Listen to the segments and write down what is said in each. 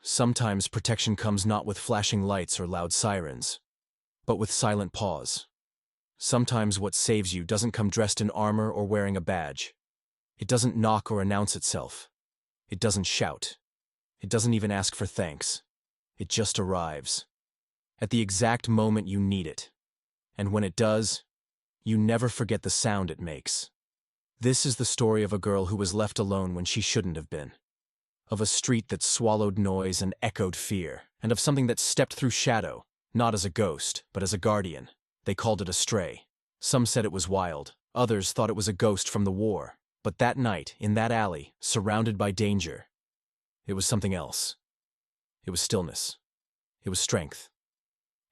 Sometimes protection comes not with flashing lights or loud sirens, but with silent pause. Sometimes what saves you doesn't come dressed in armor or wearing a badge. It doesn't knock or announce itself. It doesn't shout. It doesn't even ask for thanks. It just arrives. At the exact moment you need it. And when it does, you never forget the sound it makes. This is the story of a girl who was left alone when she shouldn't have been. Of a street that swallowed noise and echoed fear. And of something that stepped through shadow, not as a ghost, but as a guardian. They called it a stray. Some said it was wild. Others thought it was a ghost from the war. But that night, in that alley, surrounded by danger, it was something else. It was stillness. It was strength.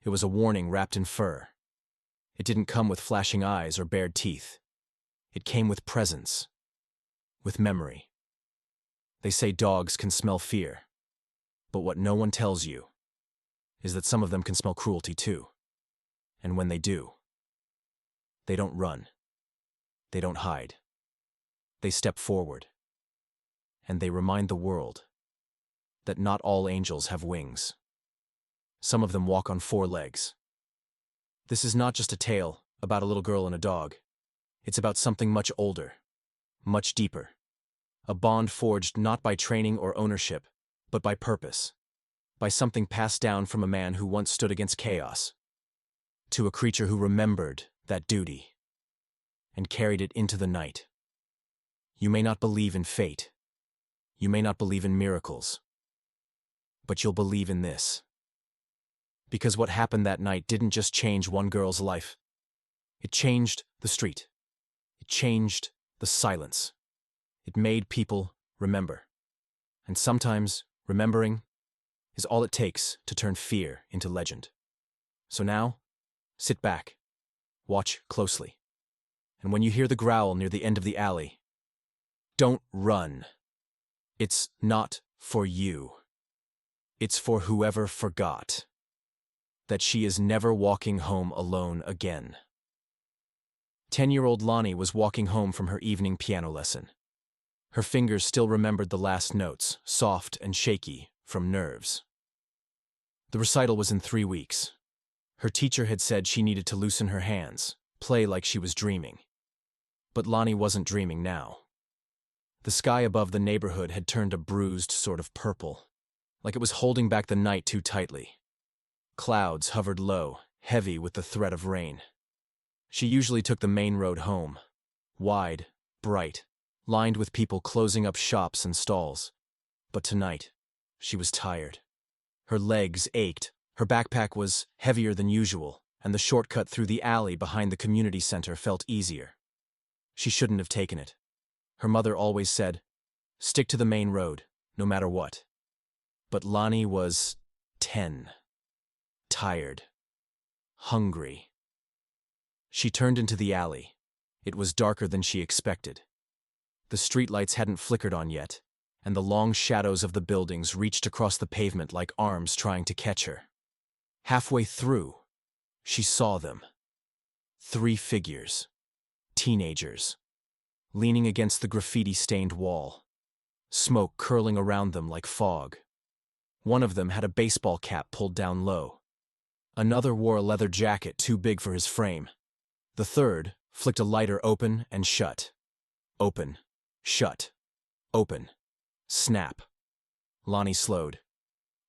It was a warning wrapped in fur. It didn't come with flashing eyes or bared teeth. It came with presence. With memory. They say dogs can smell fear. But what no one tells you is that some of them can smell cruelty too. And when they do, they don't run. They don't hide. They step forward. And they remind the world that not all angels have wings. Some of them walk on 4 legs. This is not just a tale about a little girl and a dog. It's about something much older, much deeper. A bond forged not by training or ownership, but by purpose. By something passed down from a man who once stood against chaos, to a creature who remembered that duty and carried it into the night. You may not believe in fate. You may not believe in miracles. But you'll believe in this. Because what happened that night didn't just change one girl's life. It changed the street. It changed the silence. It made people remember. And sometimes, remembering is all it takes to turn fear into legend. So now, sit back, watch closely. And when you hear the growl near the end of the alley, don't run. It's not for you. It's for whoever forgot that she is never walking home alone again. 10-year-old Lonnie was walking home from her evening piano lesson. Her fingers still remembered the last notes, soft and shaky from nerves. The recital was in 3 weeks. Her teacher had said she needed to loosen her hands, play like she was dreaming. But Lonnie wasn't dreaming now. The sky above the neighborhood had turned a bruised sort of purple, like it was holding back the night too tightly. Clouds hovered low, heavy with the threat of rain. She usually took the main road home, wide, bright, lined with people closing up shops and stalls. But tonight, she was tired. Her legs ached, her backpack was heavier than usual, and the shortcut through the alley behind the community center felt easier. She shouldn't have taken it. Her mother always said, "Stick to the main road, no matter what." But Lonnie was 10. Tired. Hungry. She turned into the alley. It was darker than she expected. The streetlights hadn't flickered on yet, and the long shadows of the buildings reached across the pavement like arms trying to catch her. Halfway through, she saw them. 3 figures. Teenagers. Leaning against the graffiti-stained wall. Smoke curling around them like fog. One of them had a baseball cap pulled down low. Another wore a leather jacket too big for his frame. The third flicked a lighter open and shut. Open. Shut. Open. Snap. Lonnie slowed.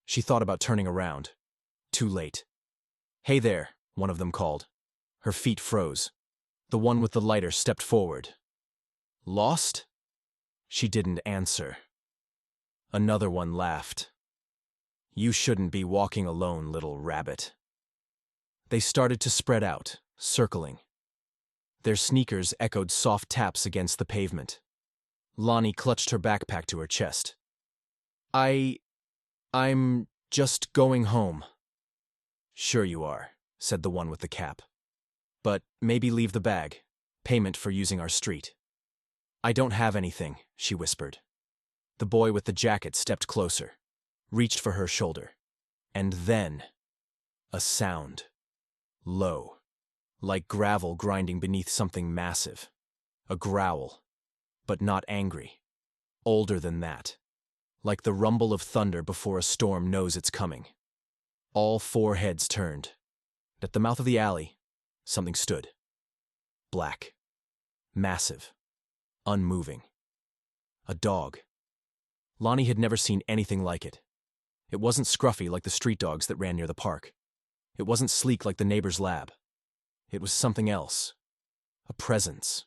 She thought about turning around. Too late. "Hey there," one of them called. Her feet froze. The one with the lighter stepped forward. "Lost?" She didn't answer. Another one laughed. "You shouldn't be walking alone, little rabbit." They started to spread out, circling. Their sneakers echoed soft taps against the pavement. Lonnie clutched her backpack to her chest. I'm just going home." "Sure you are," said the one with the cap. "But maybe leave the bag. Payment for using our street." "I don't have anything," she whispered. The boy with the jacket stepped closer, reached for her shoulder. And then, a sound. Low. Like gravel grinding beneath something massive. A growl. But not angry. Older than that. like the rumble of thunder before a storm knows it's coming. All four heads turned. At the mouth of the alley, something stood. Black. Massive. Unmoving. A dog. Lonnie had never seen anything like it. It wasn't scruffy like the street dogs that ran near the park. It wasn't sleek like the neighbor's lab. It was something else. A presence.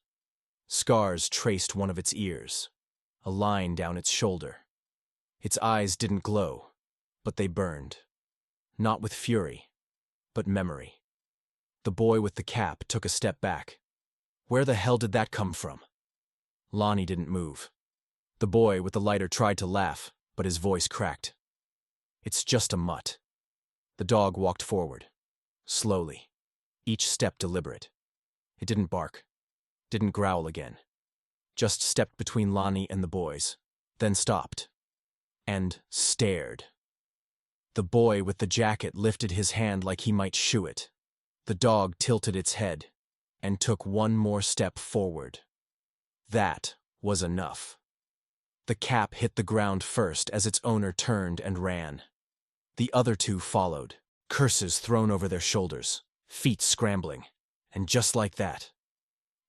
Scars traced one of its ears. A line down its shoulder. Its eyes didn't glow, but they burned. Not with fury, but memory. The boy with the cap took a step back. Where the hell did that come from? Lonnie didn't move. The boy with the lighter tried to laugh, but his voice cracked. It's just a mutt. The dog walked forward. Slowly. Each step deliberate. It didn't bark. Didn't growl again. Just stepped between Lonnie and the boys. Then stopped. And stared. The boy with the jacket lifted his hand like he might shoo it. The dog tilted its head and took one more step forward. That was enough. The cap hit the ground first as its owner turned and ran. The other two followed, curses thrown over their shoulders, feet scrambling, and just like that,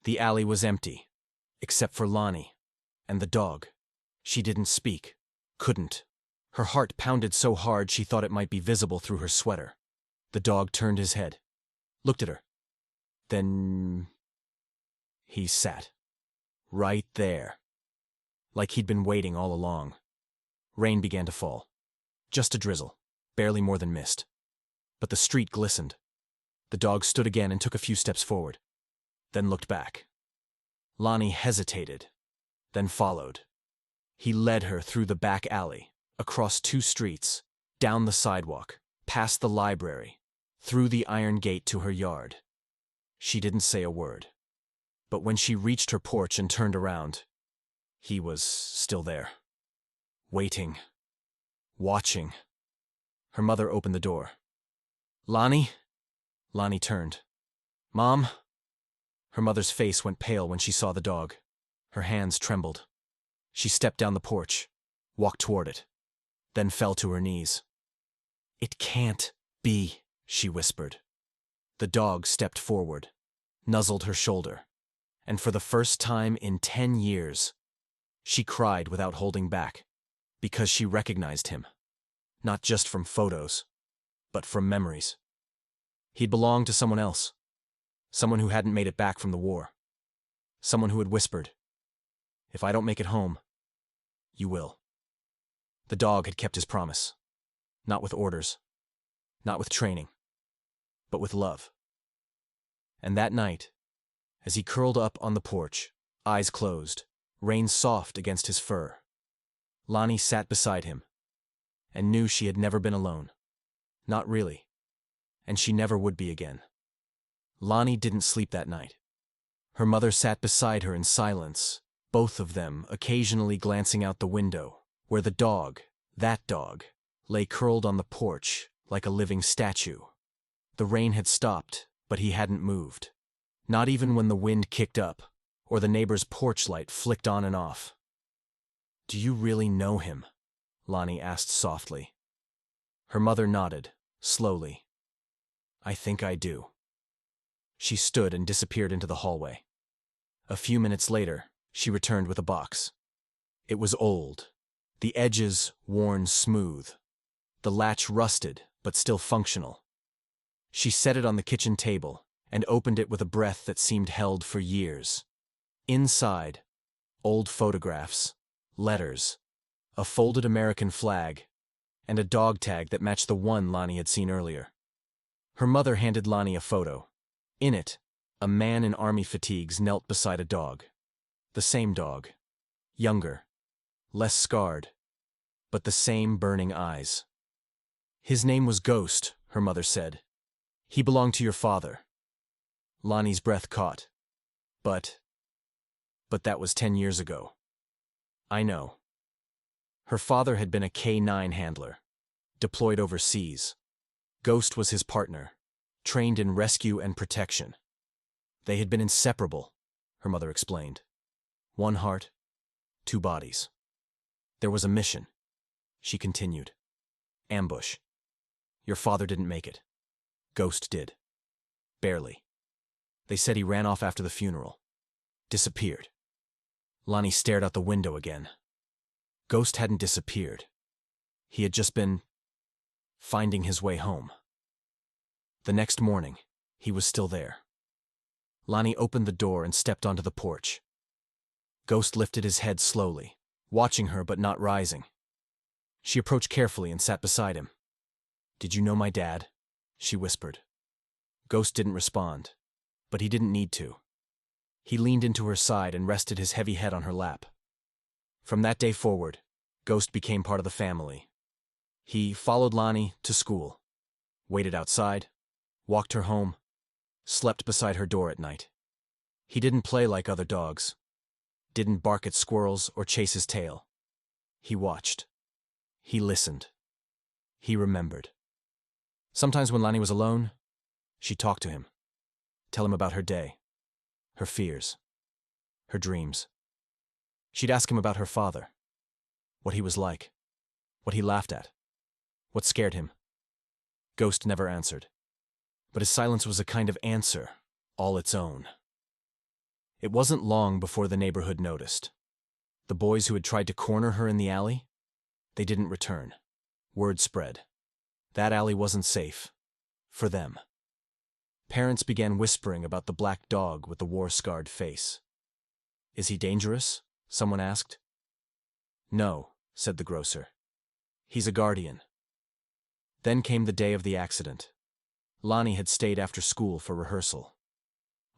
the alley was empty, except for Lonnie and the dog. She didn't speak, couldn't. Her heart pounded so hard she thought it might be visible through her sweater. The dog turned his head, looked at her. Then he sat. Right there. Like he'd been waiting all along. Rain began to fall. Just a drizzle, barely more than mist. But the street glistened. The dog stood again and took a few steps forward, then looked back. Lonnie hesitated, then followed. He led her through the back alley, across 2 streets, down the sidewalk, past the library, through the iron gate to her yard. She didn't say a word. But when she reached her porch and turned around, he was still there. Waiting. Watching. Her mother opened the door. "Lonnie?" Lonnie turned. "Mom?" Her mother's face went pale when she saw the dog. Her hands trembled. She stepped down the porch, walked toward it, then fell to her knees. "It can't be," she whispered. The dog stepped forward, nuzzled her shoulder, and for the first time in 10 years, she cried without holding back, because she recognized him, not just from photos, but from memories. He'd belonged to someone else, someone who hadn't made it back from the war, someone who had whispered, "If I don't make it home, you will." The dog had kept his promise, not with orders, not with training, but with love. And that night, as he curled up on the porch, eyes closed, rain soft against his fur, Lonnie sat beside him and knew she had never been alone. Not really. And she never would be again. Lonnie didn't sleep that night. Her mother sat beside her in silence, both of them occasionally glancing out the window, where the dog, that dog, lay curled on the porch like a living statue. The rain had stopped, but he hadn't moved. Not even when the wind kicked up, or the neighbor's porch light flicked on and off. "Do you really know him?" Lonnie asked softly. Her mother nodded, slowly. "I think I do." She stood and disappeared into the hallway. A few minutes later, she returned with a box. It was old, the edges worn smooth, the latch rusted but still functional. She set it on the kitchen table and opened it with a breath that seemed held for years. Inside, old photographs, letters, a folded American flag, and a dog tag that matched the one Lonnie had seen earlier. Her mother handed Lonnie a photo. In it, a man in army fatigues knelt beside a dog. The same dog. Younger. Less scarred. But the same burning eyes. "His name was Ghost," her mother said. "He belonged to your father." Lonnie's breath caught. But that was 10 years ago. "I know." Her father had been a K-9 handler, deployed overseas. Ghost was his partner, trained in rescue and protection. They had been inseparable, her mother explained. 1 heart, 2 bodies. There was a mission, she continued. Ambush. Your father didn't make it. Ghost did. Barely. They said he ran off after the funeral. Disappeared. Lonnie stared out the window again. Ghost hadn't disappeared. He had just been finding his way home. The next morning, he was still there. Lonnie opened the door and stepped onto the porch. Ghost lifted his head slowly, watching her but not rising. She approached carefully and sat beside him. "Did you know my dad?" she whispered. Ghost didn't respond, but he didn't need to. He leaned into her side and rested his heavy head on her lap. From that day forward, Ghost became part of the family. He followed Lonnie to school, waited outside, walked her home, slept beside her door at night. He didn't play like other dogs, didn't bark at squirrels or chase his tail. He watched. He listened. He remembered. Sometimes when Lonnie was alone, she'd talk to him, tell him about her day, her fears, her dreams. She'd ask him about her father, what he was like, what he laughed at, what scared him. Ghost never answered, but his silence was a kind of answer, all its own. It wasn't long before the neighborhood noticed. The boys who had tried to corner her in the alley, they didn't return. Word spread. That alley wasn't safe. For them. Parents began whispering about the black dog with the war-scarred face. "Is he dangerous?" someone asked. "No," said the grocer. "He's a guardian." Then came the day of the accident. Lonnie had stayed after school for rehearsal.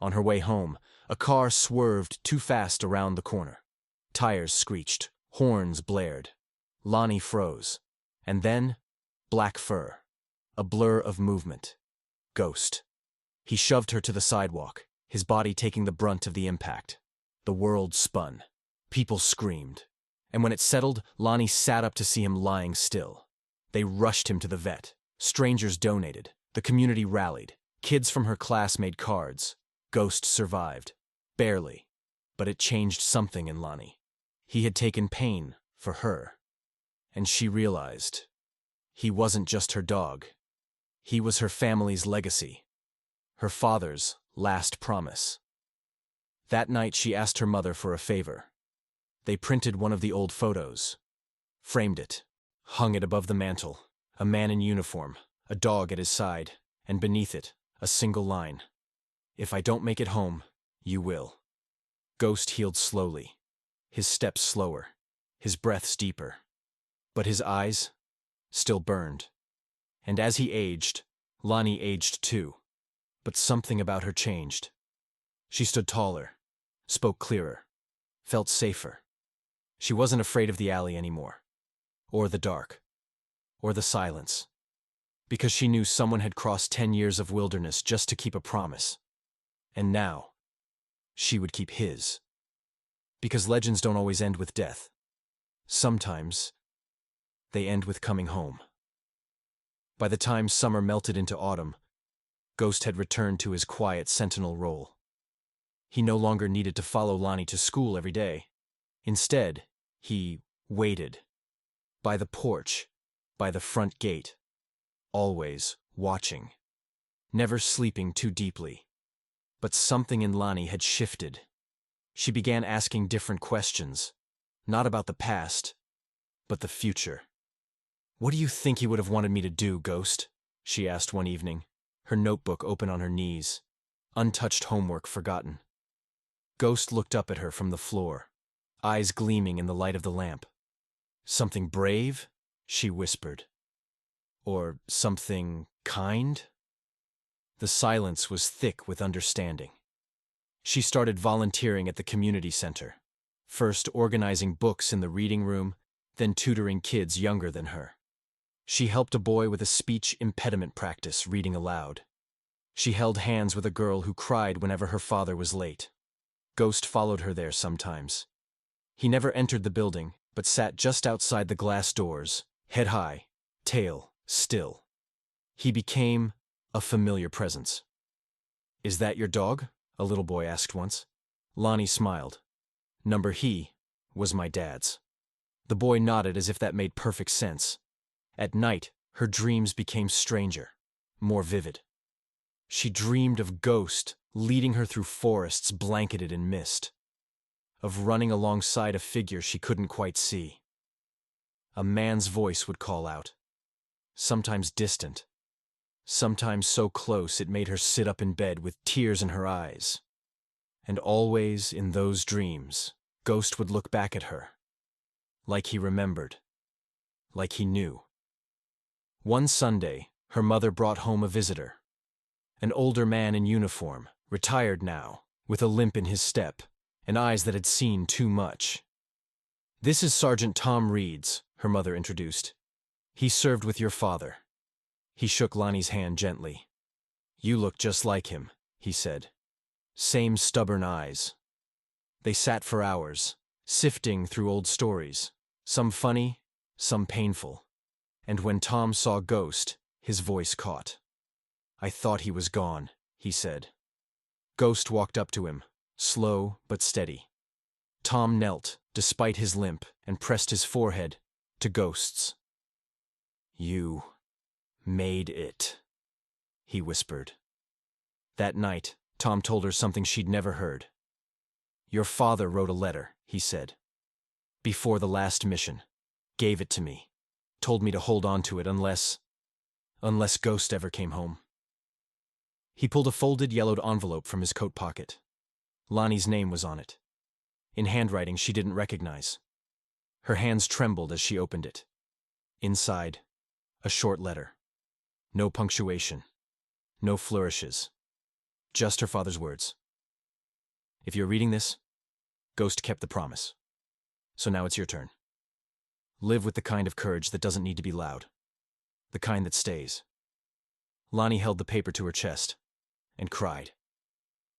On her way home, a car swerved too fast around the corner. Tires screeched, horns blared. Lonnie froze. And then, black fur. A blur of movement. Ghost. He shoved her to the sidewalk, his body taking the brunt of the impact. The world spun. People screamed. And when it settled, Lonnie sat up to see him lying still. They rushed him to the vet. Strangers donated. The community rallied. Kids from her class made cards. Ghost survived. Barely. But it changed something in Lonnie. He had taken pain for her. And she realized he wasn't just her dog. He was her family's legacy. Her father's last promise. That night she asked her mother for a favor. They printed one of the old photos, framed it, hung it above the mantel, a man in uniform, a dog at his side, and beneath it, a single line. "If I don't make it home, you will." Ghost healed slowly, his steps slower, his breaths deeper. But his eyes still burned. And as he aged, Lonnie aged too. But something about her changed. She stood taller, spoke clearer, felt safer. She wasn't afraid of the alley anymore, or the dark, or the silence, because she knew someone had crossed 10 years of wilderness just to keep a promise. And now, she would keep his. Because legends don't always end with death. Sometimes, they end with coming home. By the time summer melted into autumn, Ghost had returned to his quiet sentinel role. He no longer needed to follow Lonnie to school every day. Instead, he waited. By the porch, by the front gate. Always watching. Never sleeping too deeply. But something in Lonnie had shifted. She began asking different questions. Not about the past, but the future. "What do you think he would have wanted me to do, Ghost?" she asked one evening, her notebook open on her knees, untouched homework forgotten. Ghost looked up at her from the floor, eyes gleaming in the light of the lamp. "Something brave?" she whispered. "Or something kind?" The silence was thick with understanding. She started volunteering at the community center, first organizing books in the reading room, then tutoring kids younger than her. She helped a boy with a speech impediment practice reading aloud. She held hands with a girl who cried whenever her father was late. Ghost followed her there sometimes. He never entered the building, but sat just outside the glass doors, head high, tail still. He became a familiar presence. "Is that your dog?" a little boy asked once. Lonnie smiled. "Number he was my dad's." The boy nodded as if that made perfect sense. At night, her dreams became stranger, more vivid. She dreamed of Ghost leading her through forests blanketed in mist, of running alongside a figure she couldn't quite see. A man's voice would call out, sometimes distant, sometimes so close it made her sit up in bed with tears in her eyes. And always, in those dreams, Ghost would look back at her, like he remembered, like he knew. One Sunday, her mother brought home a visitor. An older man in uniform, retired now, with a limp in his step, and eyes that had seen too much. "This is Sergeant Tom Reeds," her mother introduced. "He served with your father." He shook Lonnie's hand gently. "You look just like him," he said. "Same stubborn eyes." They sat for hours, sifting through old stories, some funny, some painful. And when Tom saw Ghost, his voice caught. "I thought he was gone," he said. Ghost walked up to him, slow but steady. Tom knelt, despite his limp, and pressed his forehead to Ghost's. "You made it," he whispered. That night, Tom told her something she'd never heard. "Your father wrote a letter," he said. "Before the last mission. Gave it to me. Told me to hold on to it unless Ghost ever came home." He pulled a folded, yellowed envelope from his coat pocket. Lonnie's name was on it, in handwriting she didn't recognize. Her hands trembled as she opened it. Inside, a short letter. No punctuation. No flourishes. Just her father's words. "If you're reading this, Ghost kept the promise. So now it's your turn. Live with the kind of courage that doesn't need to be loud. The kind that stays." Lonnie held the paper to her chest and cried.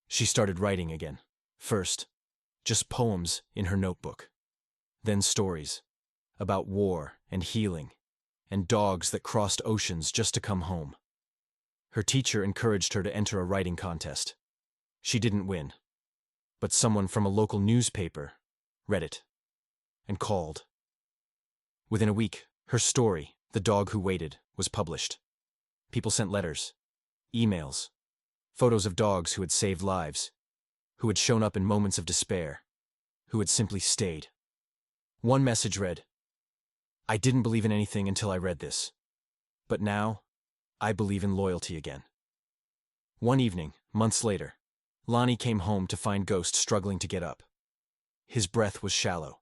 She started writing again. First, just poems in her notebook. Then stories about war and healing and dogs that crossed oceans just to come home. Her teacher encouraged her to enter a writing contest. She didn't win, but someone from a local newspaper read it and called. Within a week, her story, "The Dog Who Waited," was published. People sent letters, emails, photos of dogs who had saved lives, who had shown up in moments of despair, who had simply stayed. One message read, "I didn't believe in anything until I read this. But now, I believe in loyalty again." One evening, months later, Lonnie came home to find Ghost struggling to get up. His breath was shallow,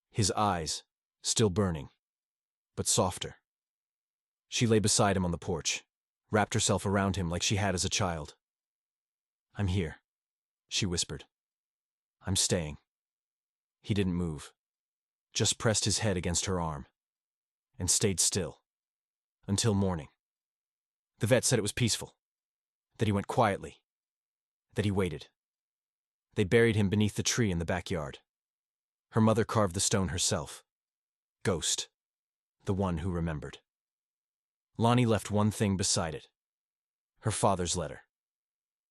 his eyes still burning, but softer. She lay beside him on the porch, wrapped herself around him like she had as a child. "I'm here," she whispered. "I'm staying." He didn't move, just pressed his head against her arm, and stayed still, until morning. The vet said it was peaceful, that he went quietly, that he waited. They buried him beneath the tree in the backyard. Her mother carved the stone herself. Ghost, the one who remembered. Lonnie left one thing beside it, her father's letter.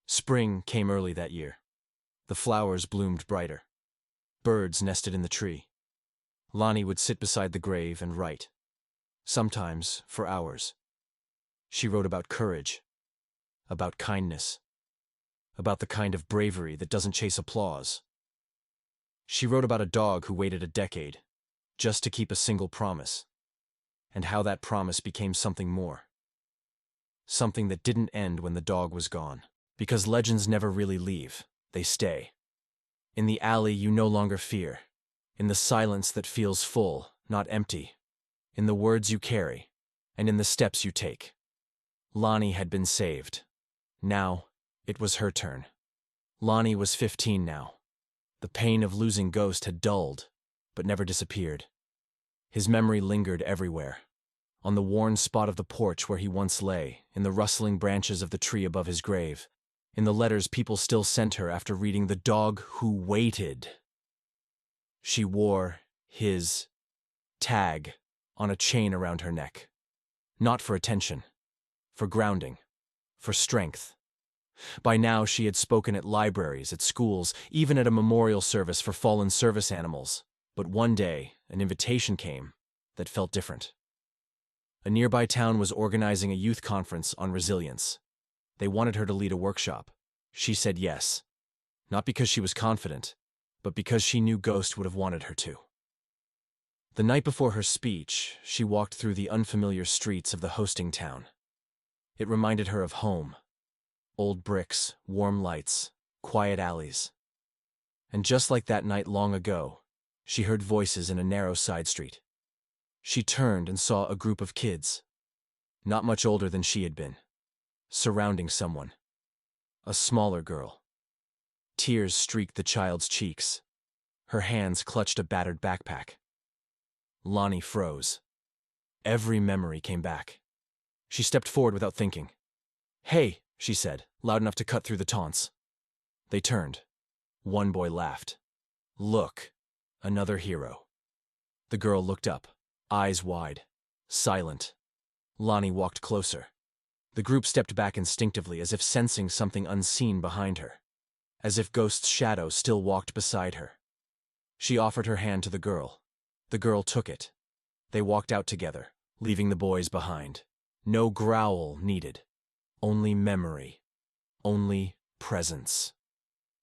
Spring came early that year. The flowers bloomed brighter. Birds nested in the tree. Lonnie would sit beside the grave and write, sometimes for hours. She wrote about courage, about kindness, about the kind of bravery that doesn't chase applause. She wrote about a dog who waited a decade, just to keep a single promise, and how that promise became something more. Something that didn't end when the dog was gone, because legends never really leave, they stay. In the alley you no longer fear, in the silence that feels full, not empty, in the words you carry, and in the steps you take. Lonnie had been saved. Now, it was her turn. Lonnie was 15 now. The pain of losing Ghost had dulled, but never disappeared. His memory lingered everywhere. On the worn spot of the porch where he once lay, in the rustling branches of the tree above his grave, in the letters people still sent her after reading "The Dog Who Waited." She wore his tag on a chain around her neck. Not for attention, for grounding, for strength. By now she had spoken at libraries, at schools, even at a memorial service for fallen service animals. But one day, an invitation came that felt different. A nearby town was organizing a youth conference on resilience. They wanted her to lead a workshop. She said yes, not because she was confident, but because she knew Ghost would have wanted her to. The night before her speech, she walked through the unfamiliar streets of the hosting town. It reminded her of home. Old bricks, warm lights, quiet alleys. And just like that night long ago, she heard voices in a narrow side street. She turned and saw a group of kids, not much older than she had been, surrounding someone. A smaller girl. Tears streaked the child's cheeks. Her hands clutched a battered backpack. Lonnie froze. Every memory came back. She stepped forward without thinking. "Hey," she said, loud enough to cut through the taunts. They turned. One boy laughed. "Look, another hero." The girl looked up, eyes wide, silent. Lonnie walked closer. The group stepped back instinctively, as if sensing something unseen behind her, as if Ghost's shadow still walked beside her. She offered her hand to the girl. The girl took it. They walked out together, leaving the boys behind. No growl needed. Only memory. Only presence.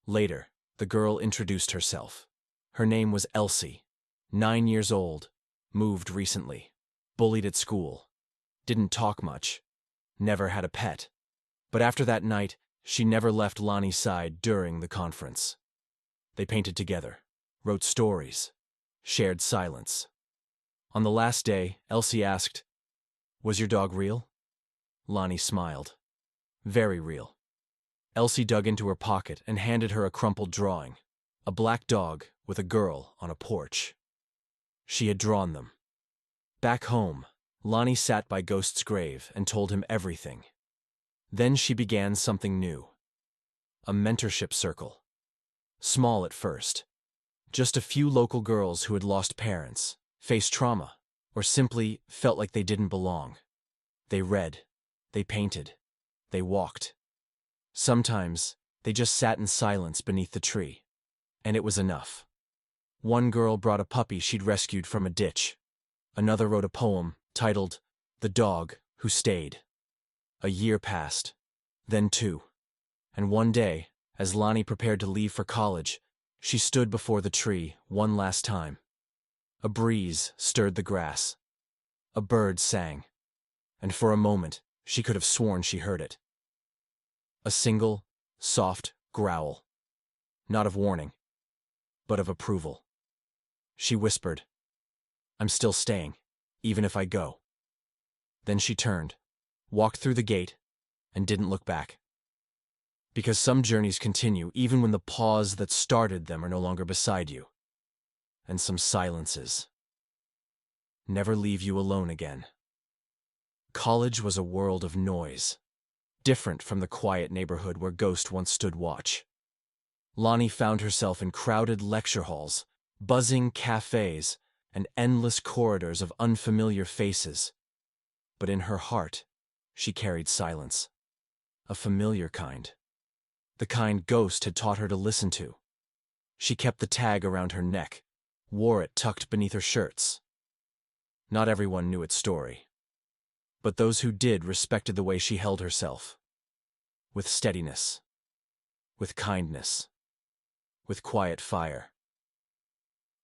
Later, the girl introduced herself. Her name was Elsie, 9 years old, moved recently, bullied at school, didn't talk much, never had a pet. But after that night, she never left Lonnie's side during the conference. They painted together, wrote stories, shared silence. On the last day, Elsie asked, "Was your dog real?" Lonnie smiled. "Very real." Elsie dug into her pocket and handed her a crumpled drawing, a black dog with a girl on a porch. She had drawn them. Back home, Lonnie sat by Ghost's grave and told him everything. Then she began something new. A mentorship circle. Small at first. Just a few local girls who had lost parents, faced trauma, or simply felt like they didn't belong. They read. They painted. They walked. Sometimes, they just sat in silence beneath the tree. And it was enough. One girl brought a puppy she'd rescued from a ditch. Another wrote a poem titled, "The Dog Who Stayed." A year passed. Then 2. And one day, as Lonnie prepared to leave for college, she stood before the tree one last time. A breeze stirred the grass. A bird sang. And for a moment, she could have sworn she heard it. A single, soft growl. Not of warning, but of approval. She whispered, "I'm still staying, even if I go." Then she turned, walked through the gate, and didn't look back. Because some journeys continue even when the paws that started them are no longer beside you. And some silences never leave you alone again. College was a world of noise, different from the quiet neighborhood where Ghost once stood watch. Lonnie found herself in crowded lecture halls, buzzing cafes, and endless corridors of unfamiliar faces. But in her heart, she carried silence. A familiar kind. The kind Ghost had taught her to listen to. She kept the tag around her neck, wore it tucked beneath her shirts. Not everyone knew its story. But those who did respected the way she held herself. With steadiness. With kindness. With quiet fire.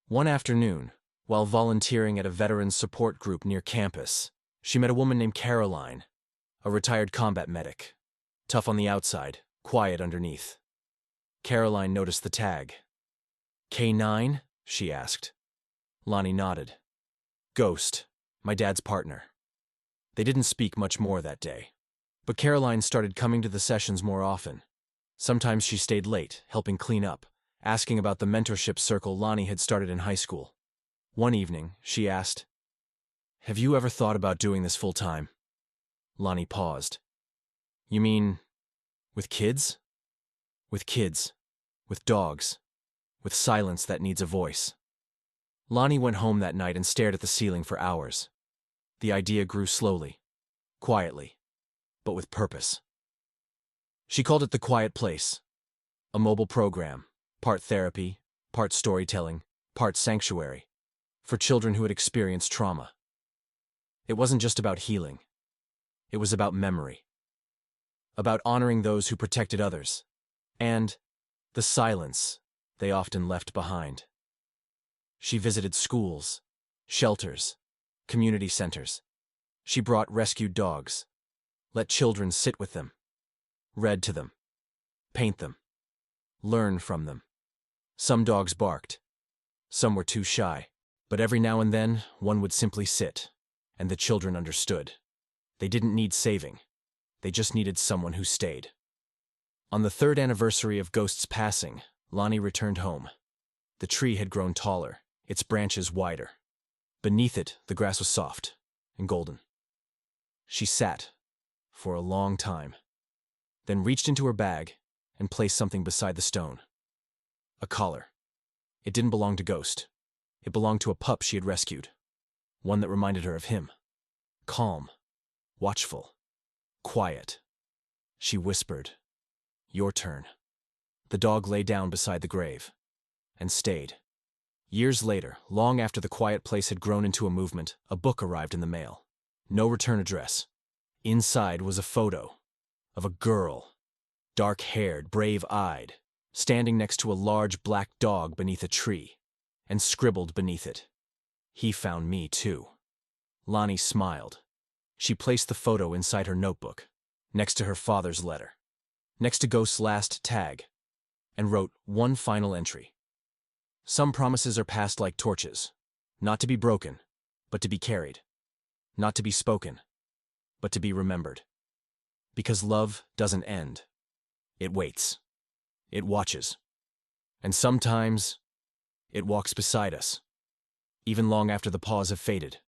One afternoon, while volunteering at a veterans support group near campus, she met a woman named Caroline, a retired combat medic. Tough on the outside, quiet underneath. Caroline noticed the tag. "K9?" she asked. Lonnie nodded. "Ghost, my dad's partner." They didn't speak much more that day. But Caroline started coming to the sessions more often. Sometimes she stayed late, helping clean up, asking about the mentorship circle Lonnie had started in high school. One evening, she asked, "Have you ever thought about doing this full-time?" Lonnie paused. "You mean, with kids?" "With kids. With dogs. With silence that needs a voice." Lonnie went home that night and stared at the ceiling for hours. The idea grew slowly, quietly, but with purpose. She called it The Quiet Place, a mobile program, part therapy, part storytelling, part sanctuary, for children who had experienced trauma. It wasn't just about healing. It was about memory, about honoring those who protected others, and the silence they often left behind. She visited schools, shelters, community centers. She brought rescued dogs, let children sit with them, read to them, paint them, learn from them. Some dogs barked. Some were too shy. But every now and then, one would simply sit, and the children understood. They didn't need saving. They just needed someone who stayed. On the 3rd anniversary of Ghost's passing, Lonnie returned home. The tree had grown taller, its branches wider. Beneath it, the grass was soft and golden. She sat for a long time, then reached into her bag and placed something beside the stone. A collar. It didn't belong to Ghost. It belonged to a pup she had rescued, one that reminded her of him. Calm, watchful, quiet. She whispered, "Your turn." The dog lay down beside the grave and stayed. Years later, long after the quiet place had grown into a movement, a book arrived in the mail. No return address. Inside was a photo of a girl, dark-haired, brave-eyed, standing next to a large black dog beneath a tree, and scribbled beneath it, "He found me too." Lonnie smiled. She placed the photo inside her notebook, next to her father's letter, next to Ghost's last tag, and wrote one final entry. "Some promises are passed like torches, not to be broken, but to be carried. Not to be spoken, but to be remembered. Because love doesn't end. It waits. It watches. And sometimes it walks beside us, even long after the paws have faded."